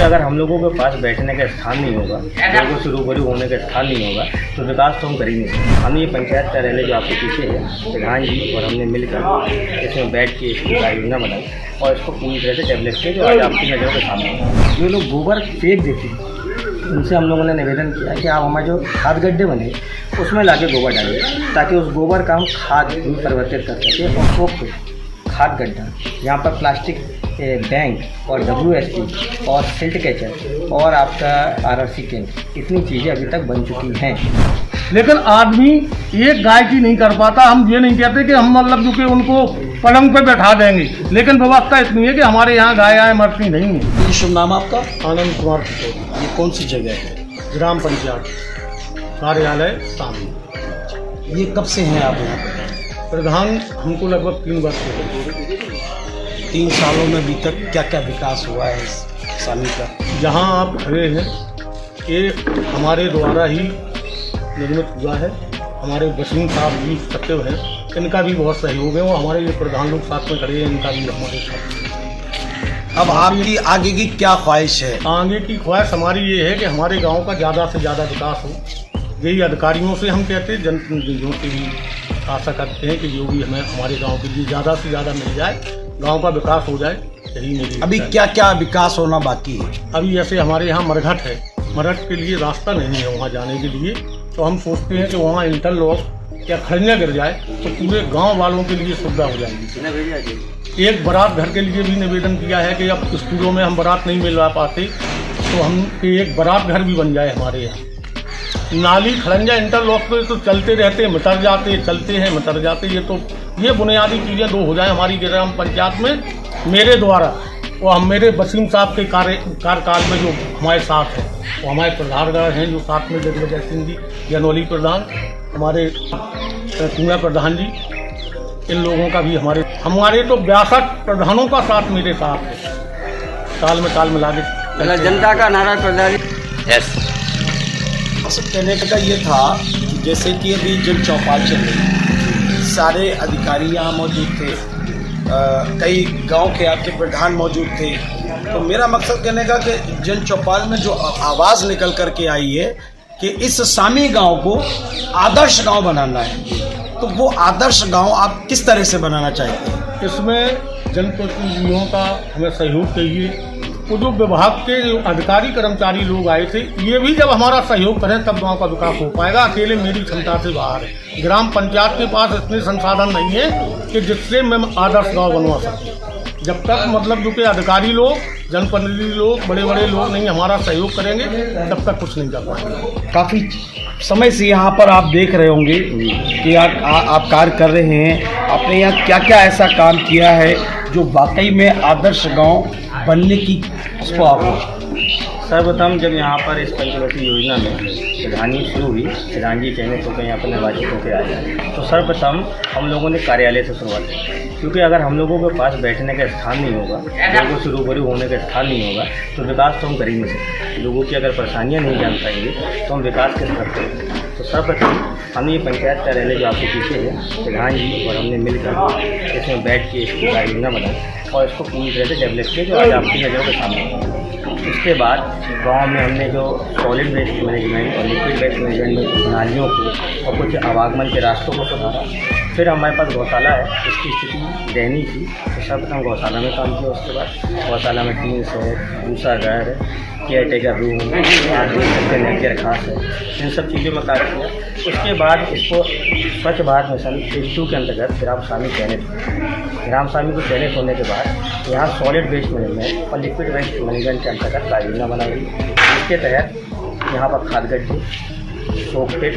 अगर हम लोगों के पास बैठने का स्थान नहीं होगा, लोगों से रूबरू होने का स्थान नहीं होगा, तो विकास तो हम कर ही नहीं सकते। हमने ये पंचायत कार्यालय जो आपके पीछे है, प्रधान जी और हमने मिलकर इसमें बैठ के इसकी कार्य योजना बनाई और इसको पूरी तरह से डेवलप किया, जो आज आपकी नज़रों के सामने है। जो लोग गोबर फेंक देते हैं, उनसे हम लोगों ने निवेदन किया कि आप हमारे जो खाद गड्ढे बने उसमें लाके गोबर डालिए, ताकि उस गोबर का हम खाद में परिवर्तित कर सकें। और वो खाद गड्ढा यहाँ पर प्लास्टिक बैंक और WSP और सिल्ट कैचर और आपका RRC कैंप, इतनी चीज़ें अभी तक बन चुकी हैं। लेकिन आदमी एक गाय की नहीं कर पाता। हम ये नहीं कहते कि हम मतलब जो कि उनको पलंग पे बैठा देंगे, लेकिन व्यवस्था इतनी है कि हमारे यहाँ गाय मरती नहीं है। ये शुभ नाम आपका? आनंद कुमार किशोर। ये कौन सी जगह है? ग्राम पंचायत कार्यालय सामने। ये कब से हैं आप यहाँ पर? प्रधान हमको लगभग 3 वर्ष हो गए। 3 सालों में अभी तक क्या क्या विकास हुआ है इस सामी का? जहाँ आप खड़े हैं ये हमारे द्वारा ही निर्मित हुआ है। हमारे वसीम साहब जी सचिव हैं, इनका भी बहुत सहयोग है। वो हमारे ये प्रधान लोग साथ में खड़े हैं, इनका भी हमारे साथ। अब आपकी आगे की क्या ख्वाहिश है? आगे की ख्वाहिश हमारी ये है कि हमारे गांव का ज़्यादा से ज़्यादा विकास हो। यही अधिकारियों से हम कहते हैं, जनप्रतिनिधियों से भी आशा करते हैं कि जो भी हमें हमारे गांव के लिए ज़्यादा से ज़्यादा मिल जाए, गांव का विकास हो जाए। यही मेरी अभी क्या क्या विकास होना बाकी है? अभी जैसे हमारे यहाँ मरघट है, मरघट के लिए रास्ता नहीं है वहाँ जाने के लिए, तो हम सोचते हैं कि वहाँ इंटरलॉक या खड़ियाँ गिर जाए तो पूरे गांव वालों के लिए सुविधा हो जाएगी। एक बारात घर के लिए भी निवेदन किया है कि अब स्कूलों में हम बारात नहीं मिलवा पाते, तो हम एक बारात घर भी बन जाए हमारे यहाँ। नाली खड़ंजा इंटरलॉक पे तो चलते रहते, मिटर जाते, चलते हैं मिटर जाते। ये बुनियादी चीज़ें 2 हो जाए हमारी ग्राम पंचायत में मेरे द्वारा, और हम मेरे वसीम साहब के कार्यकाल में जो हमारे साथ हैं, वो हमारे प्रधानगढ़ हैं जो साथ में जगवजय सिंह जी, जनौली प्रधान, हमारे कुआ प्रधान जी, इन लोगों का भी हमारे तो 62 प्रधानों का साथ मेरे साथ है। ताल में मिला के जनता का नारा प्रधान। यस, सब कहने का ये था कि जैसे कि अभी जन चौपाल चल रही है, सारे अधिकारी यहाँ मौजूद थे, कई गांव के आपके प्रधान मौजूद थे। तो मेरा मकसद कहने का कि जन चौपाल में जो आवाज़ निकल कर के आई है कि इस सामी गांव को आदर्श गांव बनाना है, तो वो आदर्श गांव आप किस तरह से बनाना चाहते हैं? इसमें जनप्रतिनिधियों का हमें सहयोग चाहिए। वो जो विभाग के जो अधिकारी कर्मचारी लोग आए थे, ये भी जब हमारा सहयोग करें तब गांव का विकास हो पाएगा। अकेले मेरी क्षमता से बाहर है। ग्राम पंचायत के पास इतने संसाधन नहीं है कि जिससे मैं आदर्श गांव बनवा सकूं। जब तक मतलब जो कि अधिकारी लोग, जनप्रतिनिधि लोग, बड़े बड़े लोग नहीं हमारा सहयोग करेंगे, तब तक कुछ नहीं कर पाएंगे। काफ़ी समय से यहाँ पर आप देख रहे होंगे कि आप कार्य कर रहे हैं। आपने यहाँ क्या क्या ऐसा काम किया है जो वाकई में आदर्श गांव बनने की उसको आप? सर्वप्रथम जब यहाँ पर इस पंचवर्षीय योजना में प्रधानी शुरू हुई, प्रधान जी चयनित होकर यहाँ पर निर्वाचित होकर आए, तो सर्वप्रथम हम लोगों ने कार्यालय से शुरुआत की। क्योंकि अगर हम लोगों के पास बैठने का स्थान नहीं होगा, लोगों से रूबरू होने का स्थान नहीं होगा, तो विकास तो हम कर ही नहीं सकते। लोगों की अगर परेशानियाँ नहीं जान पाएंगे तो हम विकास कैसे करते हैं। तो सर्वप्रथम हमने ये पंचायत कार्यालय जो आपके पीछे है, प्रधान जी और हमने मिलकर इसमें बैठ के इसकी कार्य योजना बनाई और इसको पूरी तरह से डेवलप किया, जो आज आपकी नज़रों के सामने है। उसके बाद गांव में हमने जो सॉलिड वेस्ट मैनेजमेंट और लिक्विड वेस्ट मैनेजमेंट में नालियों को और कुछ आवागमन के रास्तों को सुधारा। फिर हमारे पास गौशाला है, इसकी स्थिति दयनीय थी, तो सर्वप्रथम गौशाला में काम किया। उसके बाद गौशाला में 3 सेट, दूसरा घर, केयर टेकर रूम, नेचर खास है, इन सब चीज़ों में कार्य किया। उसके बाद इसको स्वच्छ भारत मिशन फेज 2 के अंतर्गत ग्राम स्वामी चयनित, ग्राम स्वामी को चयनित होने के बाद यहाँ सॉलिड वेस्ट मैनेजमेंट और लिक्विड वेस्ट मैनेजमेंट के अंतर्गत कार्य योजना बनाई गई। इसके तहत यहाँ पर खाद गड्ढे, सोक पिट,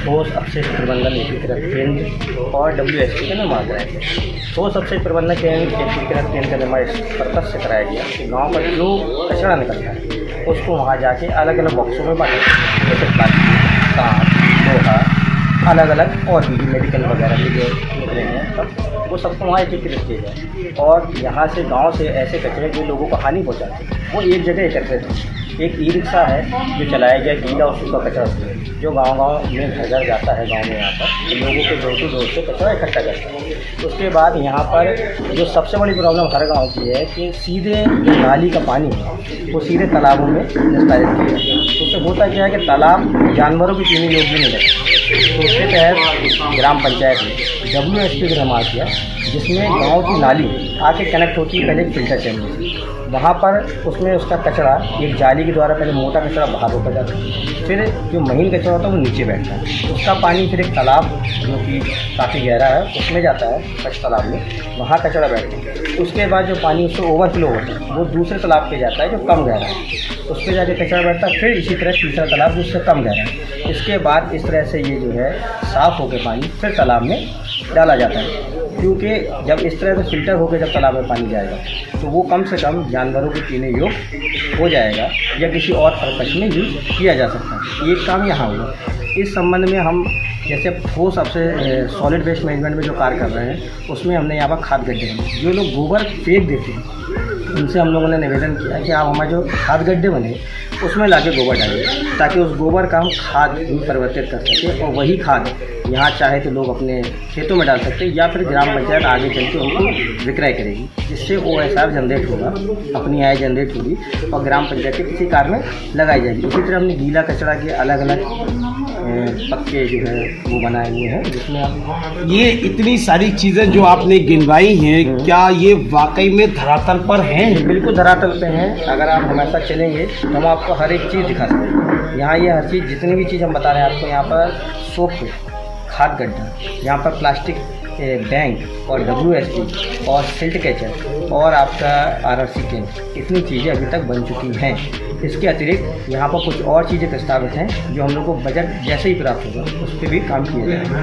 ठोस अपशिष्ट प्रबंधन एकीकृत केंद्र और WSP का निर्माण कराया गया। ठोस अपशिष्ट प्रबंधन केंद्र एकीकृत केंद्र का निर्माण इस पर्पज से कराया गया कि गाँव का जो कचरा निकलता है उसको वहाँ जाके अलग अलग बॉक्सों में बांटा, जैसे प्लास्टिक, कांच, लोहा, अलग अलग और भी मेडिकल वगैरह भी जो निकले हैं सब, वो सबको वहाँ एकीकृत किया जाए। और यहाँ से गाँव से ऐसे कचरे जो लोगों को हानि पहुँचाते हैं वो एक जगह एकत्रित है। एक ई रिक्शा है जो चलाया गया गीला और सूखा कचरा जो गांव-गांव में घर घर जाता है, गांव में यहाँ पर तो लोगों के डोर टू डोर से कचरा इकट्ठा करता है। उसके बाद यहाँ पर जो सबसे बड़ी प्रॉब्लम हर गांव की है कि सीधे जो नाली का पानी है वो सीधे तालाबों में निस्तारित किया जाता है। तो उससे होता क्या है कि तालाब जानवरों के पीने योग्य नहीं रहते। तो उसके तहत ग्राम पंचायत ने WSP को जमा किया, जिसमें गाँव की नाली आके कनेक्ट होती है पहले फिल्टर चैनल से। वहाँ पर उसमें उसका कचरा एक जाली के द्वारा पहले मोटा कचरा बाहर होकर जाता है, फिर जो महीन कचरा होता है वो नीचे बैठता है। उसका पानी फिर एक तालाब जो कि काफ़ी गहरा है उसमें जाता है, कच्छ तालाब में, वहाँ कचरा बैठता है। उसके बाद जो पानी उससे ओवरफ्लो होता है वो दूसरे तालाब पे जाता है जो कम गहरा है, उस पर जाके कचरा बैठता है। फिर इसी तरह तीसरा तालाब जिससे कम गहरा है। इसके बाद इस तरह से ये जो है साफ़ होकर पानी फिर तालाब में डाला जाता है, क्योंकि जब इस तरह से फिल्टर होकर जब तालाब में पानी जाएगा तो वो कम से कम जानवरों के पीने योग्य हो जाएगा या किसी और पर्पस में यूज किया जा सकता है। ये काम यहाँ हुआ। इस संबंध में हम जैसे ठोस अब से सॉलिड वेस्ट मैनेजमेंट में जो कार्य कर रहे हैं उसमें हमने यहाँ पर खाद गड्ढे बने। जो लोग गोबर फेंक देते हैं उनसे हम लोगों ने निवेदन किया कि आप हमारे जो खाद गड्ढे बने उसमें लाके गोबर डालिए, ताकि उस गोबर का हम खाद में परिवर्तित कर सकें और वही खाद यहाँ चाहे तो लोग अपने खेतों में डाल सकते हैं या फिर ग्राम पंचायत आगे चल के उनको विक्रय करेगी, जिससे OSR जनरेट होगा, अपनी आय जनरेट होगी और ग्राम पंचायत के किसी कार्य में लगाई जाएगी। इसी तरह हमने गीला कचरा के अलग अलग पक्के जो है वो बनाए हुए हैं, जिसमें आप ये इतनी सारी चीज़ें जो आपने गिनवाई हैं, क्या ये वाकई में धरातल पर हैं? बिल्कुल धरातल पे हैं। अगर आप हमारे साथ चलेंगे तो हम आपको हर एक चीज़ दिखा सकते हैं। यहाँ ये हर चीज़ जितनी भी चीज़ हम बता रहे हैं आपको, यहाँ पर सोप खाद गड्ढा, यहाँ पर प्लास्टिक बैंक और WSP और सिल्ट कैचर और आपका RRC टैंक, इतनी चीज़ें अभी तक बन चुकी हैं। इसके अतिरिक्त यहाँ पर कुछ और चीज़ें प्रस्तावित हैं जो हम लोग को बजट जैसे ही प्राप्त होगा उस पर भी काम किया जाएगा।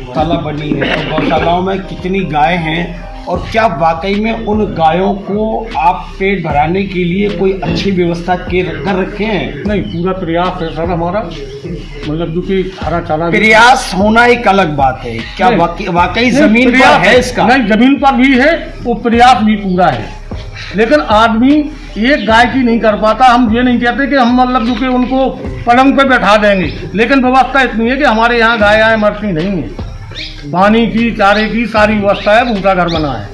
गौशाला बनी है तो गौशालाओं में कितनी गाय हैं और क्या वाकई में उन गायों को आप पेट भराने के लिए कोई अच्छी व्यवस्था कर रखे हैं? नहीं, पूरा प्रयास है सर हमारा, मतलब जो कि हरा चाला प्रयास होना एक अलग बात है, क्या वाकई जमीन पर है इसका? नहीं, जमीन पर भी है, वो प्रयास भी पूरा है, लेकिन आदमी एक गाय की नहीं कर पाता। हम ये नहीं कहते कि हम मतलब जो कि उनको पलंग पे बैठा देंगे, लेकिन व्यवस्था इतनी है कि हमारे यहाँ गाय मरती नहीं है, पानी की चारे की सारी व्यवस्था है, भूसा घर बना है।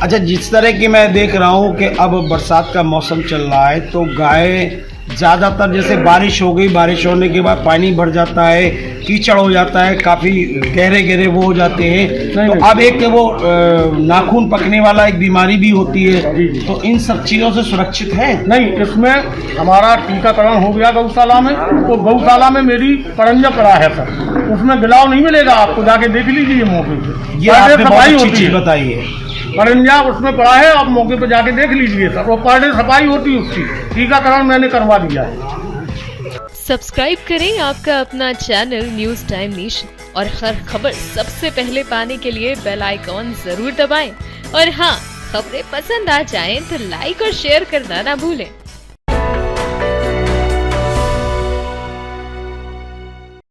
अच्छा, जिस तरह की मैं देख रहा हूँ कि अब बरसात का मौसम चल रहा है तो गाय ज़्यादातर जैसे बारिश हो गई, बारिश होने के बाद पानी भर जाता है, कीचड़ हो जाता है, काफ़ी गहरे गहरे वो हो जाते हैं, तो अब एक वो नाखून पकने वाला एक बीमारी भी होती है, तो इन सब चीज़ों से सुरक्षित है? नहीं, इसमें हमारा टीकाकरण हो गया गौशाला में, तो गौशाला में मेरी परंजा पड़ा है सर, उसमें गिलाव नहीं मिलेगा आपको, जाके देख लीजिए मौके पे। ये आपने बहुत अच्छी चीज़ बताई है। परंजा उसमें पड़ा है, आप मौके पे जाके देख लीजिए सर, वो पर डे सफाई होती है उसकी, टीकाकरण मैंने करवा दिया है। सब्सक्राइब करें आपका अपना चैनल न्यूज़ टाइम नेशन और हर खबर सबसे पहले पाने के लिए बेल आइकॉन जरूर दबाएं। और हाँ, खबरें पसंद आ जाएं तो लाइक और शेयर करना ना भूलें।